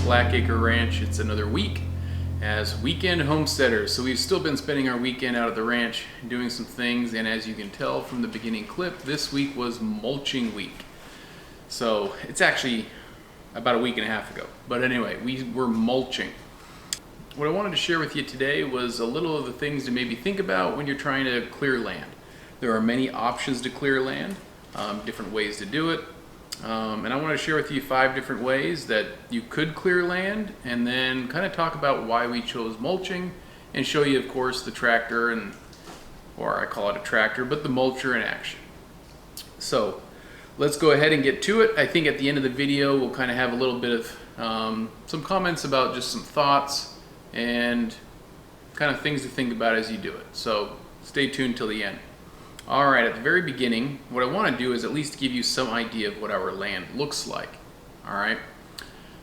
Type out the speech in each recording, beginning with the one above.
Blackacre Ranch. It's another week as weekend homesteaders. So we've still been spending our weekend out at the ranch doing some things, and as you can tell from the beginning clip, this week was mulching week. So it's actually about a week and a half ago. But anyway, we were mulching. What I wanted to share with you today was a little of the things to maybe think about when you're trying to clear land. There are many options to clear land, different ways to do it. And I want to share with you 5 different ways that you could clear land, and then kind of talk about why we chose mulching, and show you, of course, the tractor, or I call it a tractor, but the mulcher in action. So let's go ahead and get to it. I think at the end of the video we'll kind of have a little bit of some comments about just some thoughts and kind of things to think about as you do it. So stay tuned till the end. Alright, at the very beginning, what I want to do is at least give you some idea of what our land looks like. Alright,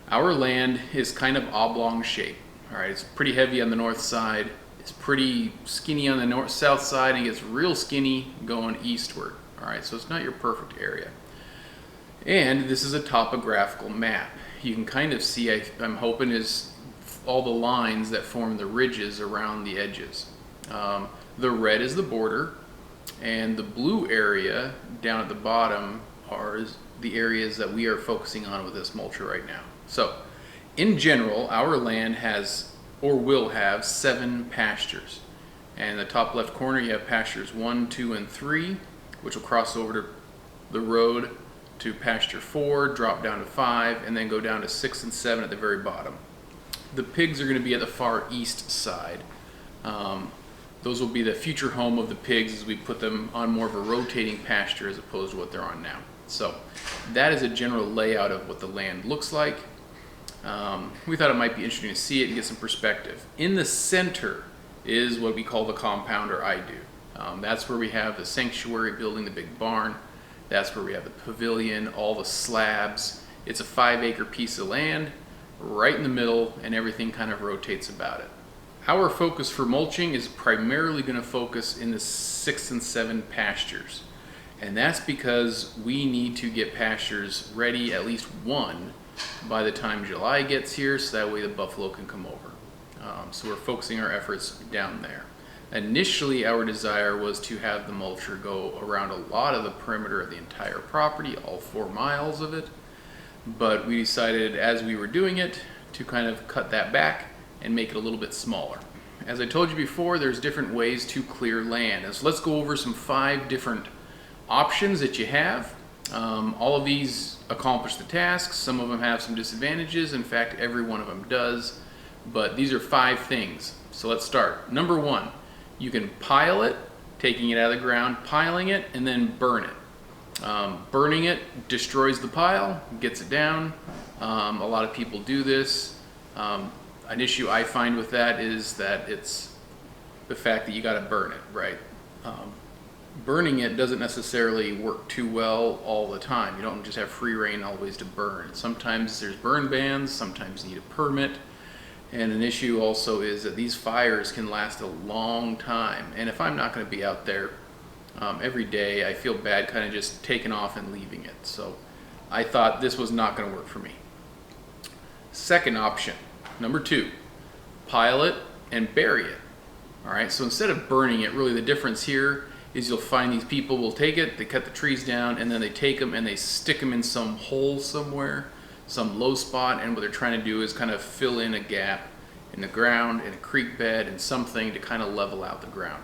our land is kind of oblong shape. Alright, it's pretty heavy on the north side, it's pretty skinny on the south side, and it gets real skinny going eastward. Alright, so it's not your perfect area. And this is a topographical map. You can kind of see, I'm hoping, is all the lines that form the ridges around the edges. The red is the border, and the blue area down at the bottom are the areas that we are focusing on with this mulcher right now. So in general, our land has, or will have, 7 pastures. And in the top left corner you have pastures 1, 2, and 3, which will cross over to the road to pasture 4, drop down to 5, and then go down to 6 and 7 at the very bottom. The pigs are going to be at the far east side. Those will be the future home of the pigs as we put them on more of a rotating pasture as opposed to what they're on now. So that is a general layout of what the land looks like. We thought it might be interesting to see it and get some perspective. In the center is what we call the compound, or I do. That's where we have the sanctuary building, the big barn. That's where we have the pavilion, all the slabs. It's a 5-acre piece of land right in the middle, and everything kind of rotates about it. Our focus for mulching is primarily going to focus in the 6 and 7 pastures. And that's because we need to get pastures ready, at least one, by the time July gets here, so that way the buffalo can come over. So we're focusing our efforts down there. Initially, our desire was to have the mulcher go around a lot of the perimeter of the entire property, all 4 miles of it. But we decided as we were doing it to kind of cut that back and make it a little bit smaller. As I told you before, there's different ways to clear land. So let's go over some 5 different options that you have. All of these accomplish the task. Some of them have some disadvantages. In fact, every one of them does. But these are 5 things. So let's start. Number 1, you can pile it, taking it out of the ground, piling it, and then burn it. Burning it destroys the pile, gets it down. A lot of people do this. An issue I find with that is that it's the fact that you got to burn it, right? Burning it doesn't necessarily work too well all the time. You don't just have free reign always to burn. Sometimes there's burn bans, sometimes you need a permit. And an issue also is that these fires can last a long time. And if I'm not going to be out there every day, I feel bad kind of just taking off and leaving it. So I thought this was not going to work for me. Second option, number 2, pile it and bury it. All right, so instead of burning it, really the difference here is you'll find these people will take it, they cut the trees down, and then they take them and they stick them in some hole somewhere, some low spot, and what they're trying to do is kind of fill in a gap in the ground, in a creek bed, and something to kind of level out the ground.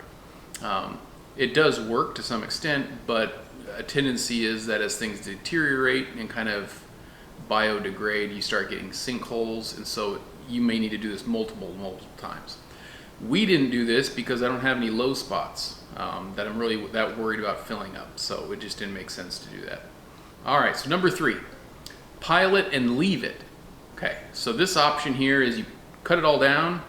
It does work to some extent, but a tendency is that as things deteriorate and kind of biodegrade, you start getting sinkholes, and so you may need to do this multiple times. We didn't do this because I don't have any low spots that I'm really that worried about filling up, so it just didn't make sense to do that. Alright, so number 3, pile it and leave it. Okay, so this option here is you cut it all down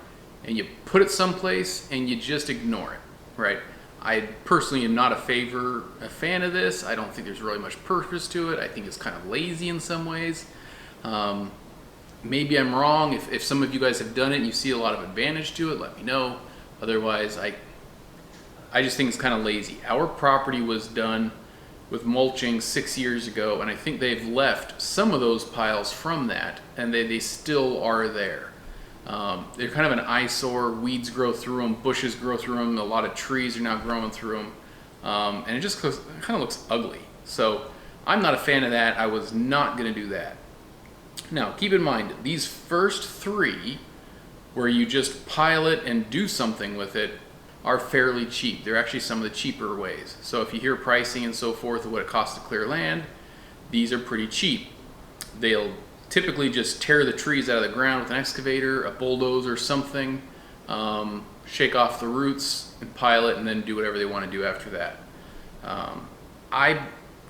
and you put it someplace and you just ignore it, right? I personally am not a fan of this. I don't think there's really much purpose to it. I think it's kind of lazy in some ways. Maybe I'm wrong. If some of you guys have done it and you see a lot of advantage to it, let me know. Otherwise, I just think it's kind of lazy. Our property was done with mulching 6 years ago, and I think they've left some of those piles from that, and they still are there. They're kind of an eyesore. Weeds grow through them, bushes grow through them, a lot of trees are now growing through them, and it just kind of looks ugly. So I'm not a fan of that. I was not going to do that. Now keep in mind, these first three, where you just pile it and do something with it, are fairly cheap. They're actually some of the cheaper ways. So if you hear pricing and so forth of what it costs to clear land, these are pretty cheap. They'll typically just tear the trees out of the ground with an excavator, a bulldozer or something, shake off the roots and pile it, and then do whatever they want to do after that. I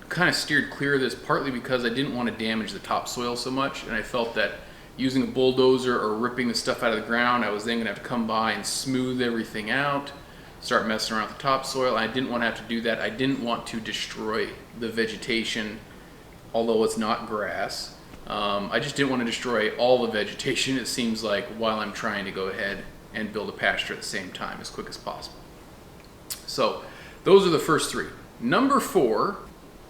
kind of steered clear of this partly because I didn't want to damage the topsoil so much, and I felt that using a bulldozer or ripping the stuff out of the ground, I was then going to have to come by and smooth everything out, start messing around with the topsoil. I didn't want to have to do that. I didn't want to destroy the vegetation, although it's not grass. I just didn't want to destroy all the vegetation, it seems like, while I'm trying to go ahead and build a pasture at the same time as quick as possible. So those are the first three. Number 4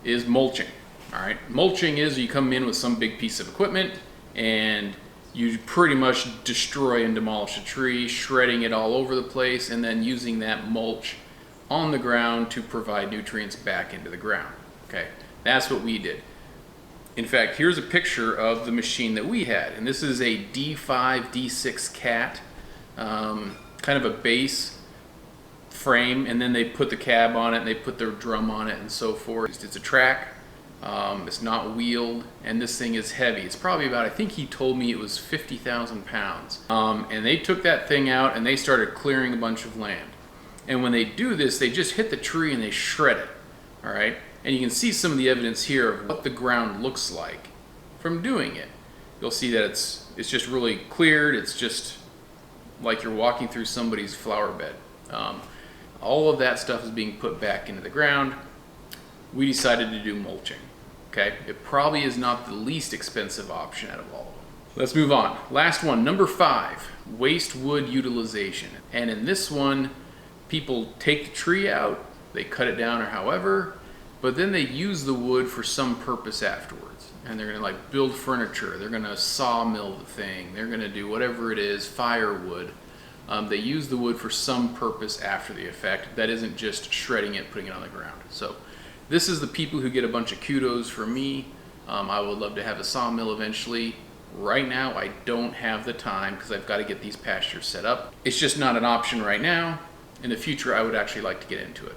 is mulching. All right, mulching is you come in with some big piece of equipment and you pretty much destroy and demolish a tree, shredding it all over the place, and then using that mulch on the ground to provide nutrients back into the ground. Okay, that's what we did. In fact, here's a picture of the machine that we had, and this is a D5, D6 cat, kind of a base frame, and then they put the cab on it, and they put their drum on it, and so forth. It's a track. It's not wheeled, and this thing is heavy. It's probably about, I think he told me it was 50,000 pounds. And they took that thing out and they started clearing a bunch of land. And when they do this, they just hit the tree and they shred it. All right, and you can see some of the evidence here of what the ground looks like from doing it. You'll see that it's just really cleared. It's just like you're walking through somebody's flower bed. All of that stuff is being put back into the ground. We decided to do mulching. Okay, it probably is not the least expensive option out of all of them. Let's move on. Last one, number 5, waste wood utilization. And in this one, people take the tree out, they cut it down or however, but then they use the wood for some purpose afterwards. And they're gonna like build furniture, they're gonna sawmill the thing, they're gonna do whatever it is, firewood. They use the wood for some purpose after the effect. That isn't just shredding it, putting it on the ground. So this is the people who get a bunch of kudos from me. I would love to have a sawmill eventually. Right now, I don't have the time because I've got to get these pastures set up. It's just not an option right now. In the future, I would actually like to get into it.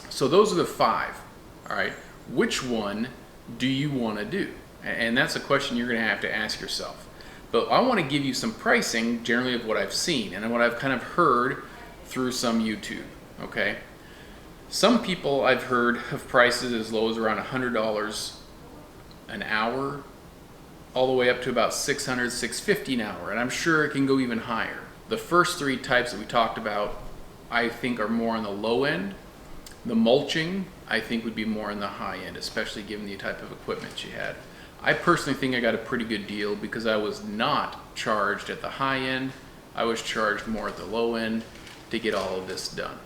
So those are the 5. All right, which one do you want to do? And that's a question you're going to have to ask yourself. But I want to give you some pricing generally of what I've seen and what I've kind of heard through some YouTube. Okay. Some people I've heard of prices as low as around $100 an hour, all the way up to about $600, $650 an hour, and I'm sure it can go even higher. The first 3 types that we talked about, I think, are more on the low end. The mulching, I think, would be more on the high end, especially given the type of equipment you had. I personally think I got a pretty good deal because I was not charged at the high end. I was charged more at the low end to get all of this done.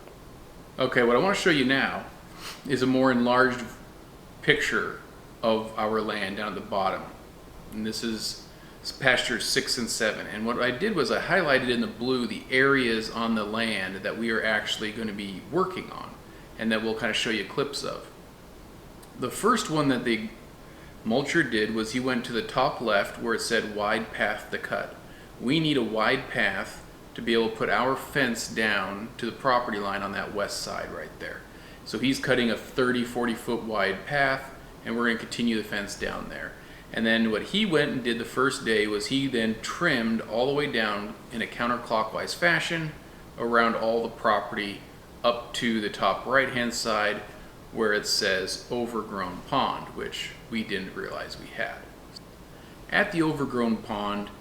Okay, what I want to show you now is a more enlarged picture of our land down at the bottom. And this is pastures 6 and 7. And what I did was I highlighted in the blue the areas on the land that we are actually going to be working on and that we'll kind of show you clips of. The first one that the mulcher did was he went to the top left where it said wide path to cut. We need a wide path to be able to put our fence down to the property line on that west side right there. So he's cutting a 30-40 foot wide path, and we're going to continue the fence down there. And then what he went and did the first day was he then trimmed all the way down in a counterclockwise fashion around all the property up to the top right hand side where it says overgrown pond, which we didn't realize we had. At the overgrown pond,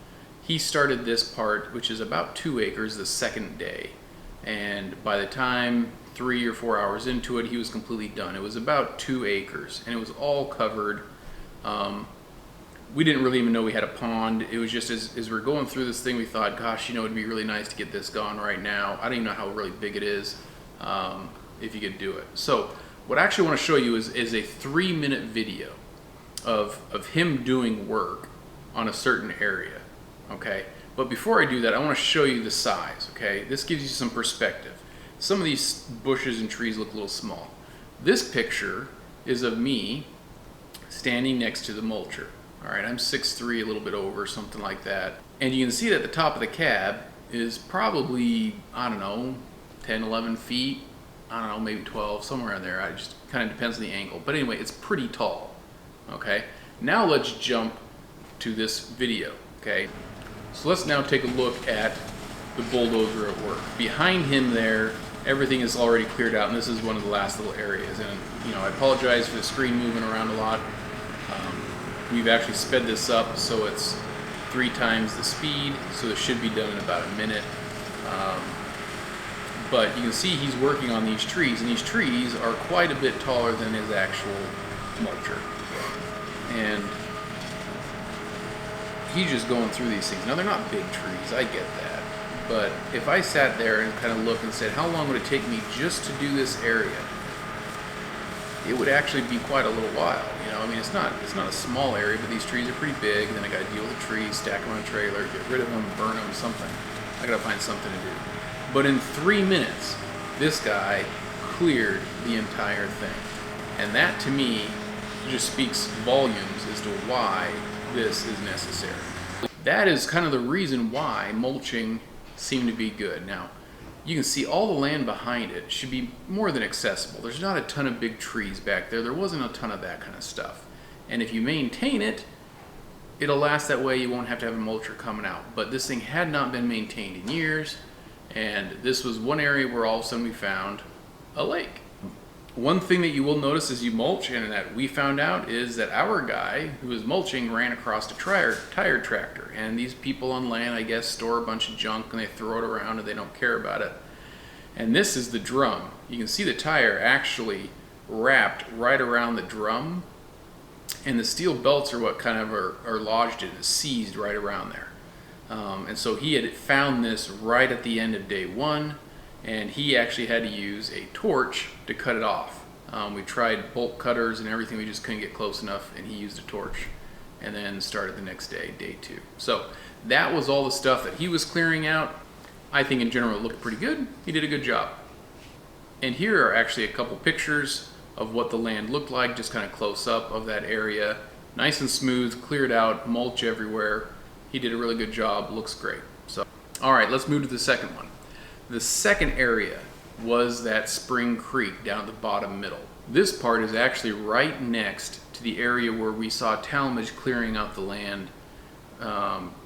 he started this part, which is about 2 acres, the second day. And by the time 3 or 4 hours into it, he was completely done. It was about 2 acres, and it was all covered. We didn't really even know we had a pond. It was just as we're going through this thing, we thought, gosh, you know, it'd be really nice to get this gone right now. I don't even know how really big it is, if you could do it. So what I actually want to show you is a 3-minute video of him doing work on a certain area, okay? But before I do that, I want to show you the size, okay? This gives you some perspective. Some of these bushes and trees look a little small. This picture is of me standing next to the mulcher. All right, I'm 6'3", a little bit over, something like that. And you can see that the top of the cab is probably, I don't know, 10, 11 feet. I don't know, maybe 12, somewhere in there. It just kind of depends on the angle. But anyway, it's pretty tall, okay? Now let's jump to this video, okay? So let's now take a look at the bulldozer at work. Behind him there, everything is already cleared out, and this is one of the last little areas. And you know, I apologize for the screen moving around a lot. We've actually sped this up so it's 3 times the speed, so it should be done in about a minute. But you can see he's working on these trees, and these trees are quite a bit taller than his actual mulcher. And he's just going through these things. Now, they're not big trees, I get that. But if I sat there and kind of looked and said, how long would it take me just to do this area? It would actually be quite a little while. You know, I mean, it's not a small area, but these trees are pretty big. And then I got to deal with the trees, stack them on a trailer, get rid of them, burn them, something. I got to find something to do. But in 3 minutes, this guy cleared the entire thing. And that, to me, just speaks volumes as to why this is necessary. That is kind of the reason why mulching seemed to be good. Now, you can see all the land behind it should be more than accessible. There's not a ton of big trees back there. There wasn't a ton of that kind of stuff. And if you maintain it, it'll last that way. You won't have to have a mulcher coming out. But this thing had not been maintained in years, and this was one area where all of a sudden we found a lake. One thing that you will notice as you mulch, and that we found out, is that our guy who was mulching ran across a tire tractor. And these people on land, I guess, store a bunch of junk and they throw it around and they don't care about it. And this is the drum. You can see the tire actually wrapped right around the drum, and the steel belts are what kind of are lodged in it, seized right around there. And so he had found this right at the end of day 1. And he actually had to use a torch to cut it off. We tried bolt cutters and everything, we just couldn't get close enough, and he used a torch and then started the next day, day 2. So that was all the stuff that he was clearing out. I think in general it looked pretty good. He did a good job. And here are actually a couple pictures of what the land looked like, just kind of close up of that area. Nice and smooth, cleared out, mulch everywhere. He did a really good job, looks great. So, all right, let's move to the second one. The second area was that Spring Creek down at the bottom middle. This part is actually right next to the area where we saw Talmadge clearing out the land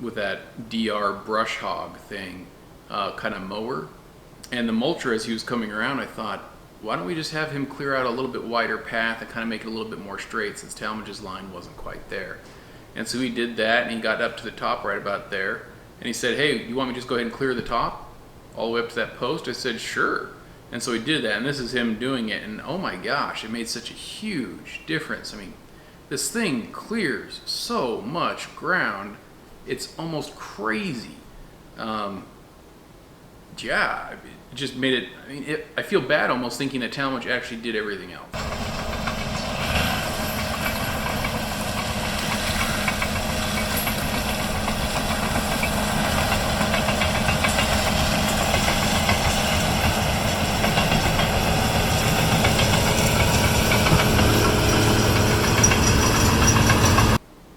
with that DR brush hog thing, kind of mower. And the mulcher, as he was coming around, I thought, why don't we just have him clear out a little bit wider path and kind of make it a little bit more straight, since Talmadge's line wasn't quite there. And so he did that, and he got up to the top right about there. And he said, hey, you want me to just go ahead and clear the top all the way up to that post? I said, sure. And so he did that, and this is him doing it, and oh my gosh, it made such a huge difference. I mean, this thing clears so much ground, it's almost crazy. Yeah, it just made it, I mean, I feel bad almost thinking that Talmadge actually did everything else.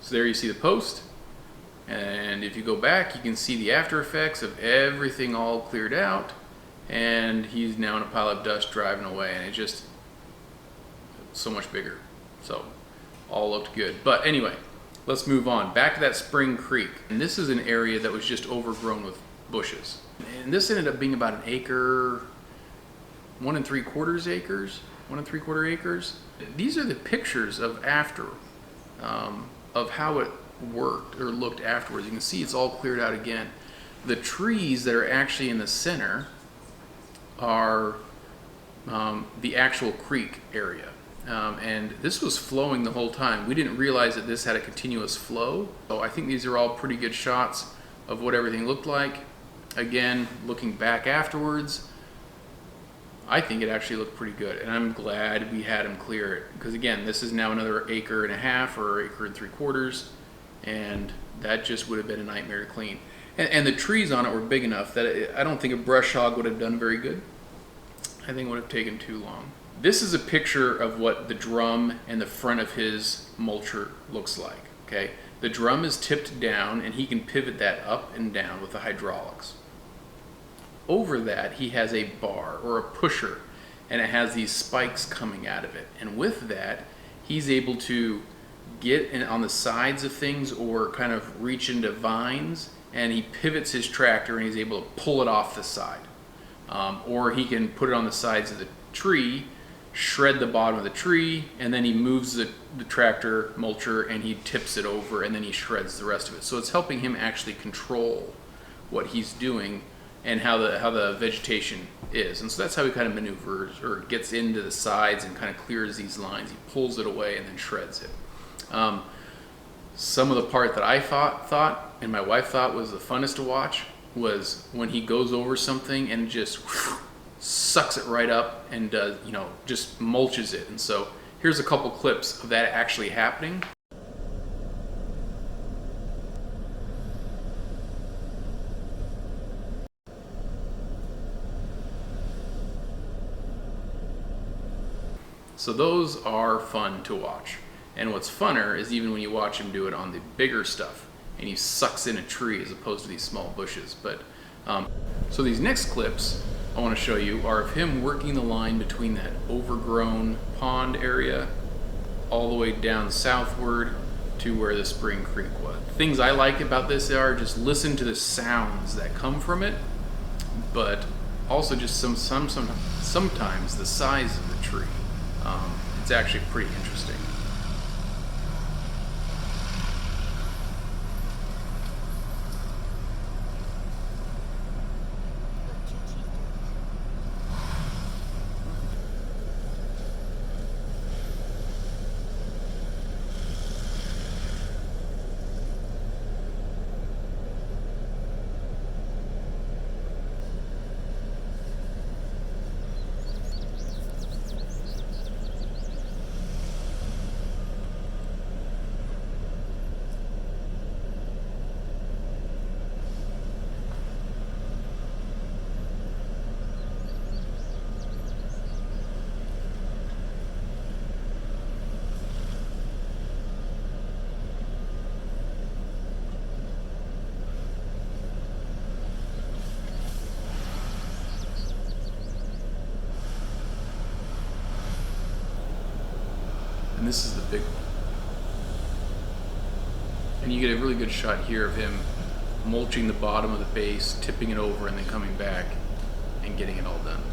There you see the post, and if you go back you can see the after effects of everything all cleared out, and he's now in a pile of dust driving away, and it just so much bigger. So all looked good. But anyway, let's move on back to that Spring Creek, and this is an area that was just overgrown with bushes, and this ended up being about an acre, 1 3/4 acres, 1 3/4 acres. These are the pictures of after of how it worked or looked afterwards. You can see it's all cleared out again. The trees that are actually in the center are the actual creek area. And this was flowing the whole time. We didn't realize that this had a continuous flow. So I think these are all pretty good shots of what everything looked like. Again, looking back afterwards, I think it actually looked pretty good, and I'm glad we had him clear it, because again, this is now another 1.5 acres or 1.75 acres, and that just would have been a nightmare to clean. And the trees on it were big enough that I don't think a brush hog would have done very good. I think it would have taken too long. This is a picture of what the drum and the front of his mulcher looks like, okay? The drum is tipped down, and he can pivot that up and down with the hydraulics. Over that, he has a bar or a pusher, and it has these spikes coming out of it. And with that, he's able to get in on the sides of things or kind of reach into vines, and he pivots his tractor and he's able to pull it off the side. Or he can put it on the sides of the tree, shred the bottom of the tree, and then he moves the tractor mulcher and he tips it over, and then he shreds the rest of it. So it's helping him actually control what he's doing and how the vegetation is. And so that's how he kind of maneuvers or gets into the sides and kind of clears these lines. He pulls it away and then shreds it. Some of the part that I thought and my wife thought was the funnest to watch was when he goes over something and just sucks it right up and does, just mulches it. And so here's a couple clips of that actually happening. So those are fun to watch. And what's funner is even when you watch him do it on the bigger stuff and he sucks in a tree as opposed to these small bushes. But so these next clips I want to show you are of him working the line between that overgrown pond area all the way down southward to where the spring creek was. Things I like about this are just listen to the sounds that come from it, but also just sometimes the size of the tree. It's actually pretty interesting. And this is the big one. And you get a really good shot here of him mulching the bottom of the base, tipping it over, and then coming back and getting it all done.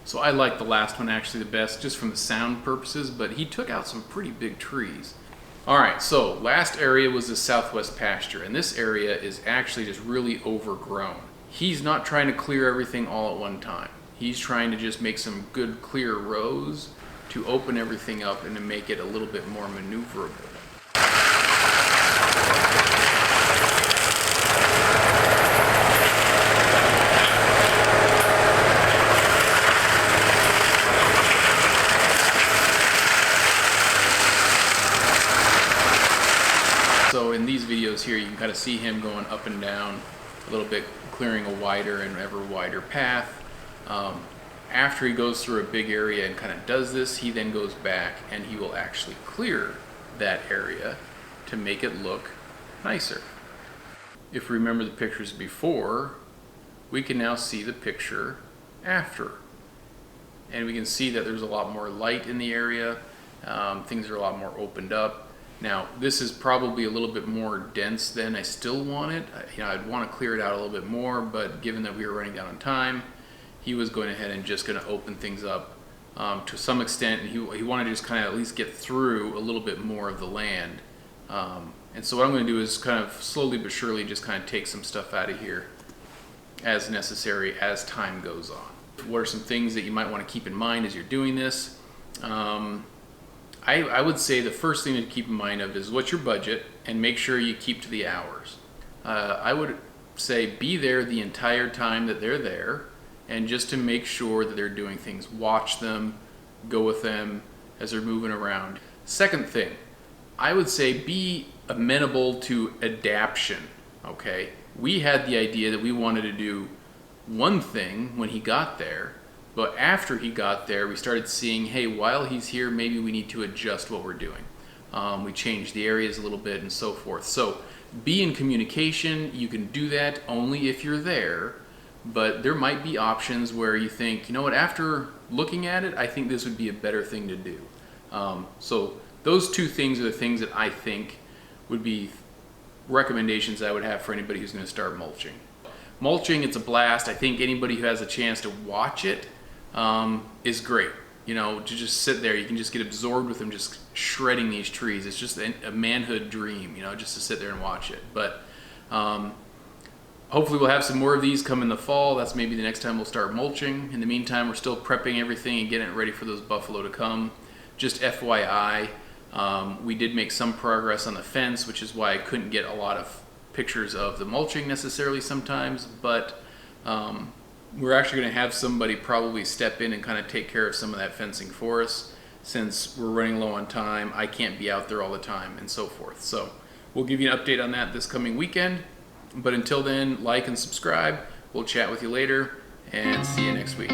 So I like the last one actually the best, just from the sound purposes, but he took out some pretty big trees. All right, so last area was the southwest pasture, and this area is actually just really overgrown. He's not trying to clear everything all at one time. He's trying to just make some good clear rows to open everything up and to make it a little bit more maneuverable. So in these videos here, you can kind of see him going up and down a little bit, clearing a wider and ever wider path. After he goes through a big area and kind of does this, he then goes back and he will actually clear that area to make it look nicer. If we remember the pictures before, we can now see the picture after. And we can see that there's a lot more light in the area. Things are a lot more opened up. Now, this is probably a little bit more dense than I still want it. I'd want to clear it out a little bit more, but given that we were running down on time, he was going ahead and just going to open things up to some extent, and he wanted to just kind of at least get through a little bit more of the land. And so what I'm going to do is kind of slowly but surely just kind of take some stuff out of here as necessary as time goes on. What are some things that you might want to keep in mind as you're doing this? I would say the first thing to keep in mind of is what's your budget, and make sure you keep to the hours. I would say be there the entire time that they're there, and just to make sure that they're doing things. Watch them, go with them as they're moving around. Second thing, I would say be amenable to adaption, okay? We had the idea that we wanted to do one thing when he got there, but after he got there, we started seeing, hey, while he's here, maybe we need to adjust what we're doing. We changed the areas a little bit and so forth. So be in communication. You can do that only if you're there, but there might be options where you think, you know what, after looking at it, I think this would be a better thing to do. So those two things are the things that I think would be recommendations I would have for anybody who's going to start mulching. Mulching, it's a blast. I think anybody who has a chance to watch it is great. You know, to just sit there, you can just get absorbed with them just shredding these trees. It's just a manhood dream, you know, just to sit there and watch it. But hopefully we'll have some more of these come in the fall. That's maybe the next time we'll start mulching. In the meantime, we're still prepping everything and getting it ready for those buffalo to come. Just FYI, we did make some progress on the fence, which is why I couldn't get a lot of pictures of the mulching necessarily sometimes, but we're actually going to have somebody probably step in and kind of take care of some of that fencing for us, since we're running low on time. I can't be out there all the time and so forth. So we'll give you an update on that this coming weekend. But until then, like and subscribe. We'll chat with you later, and see you next week.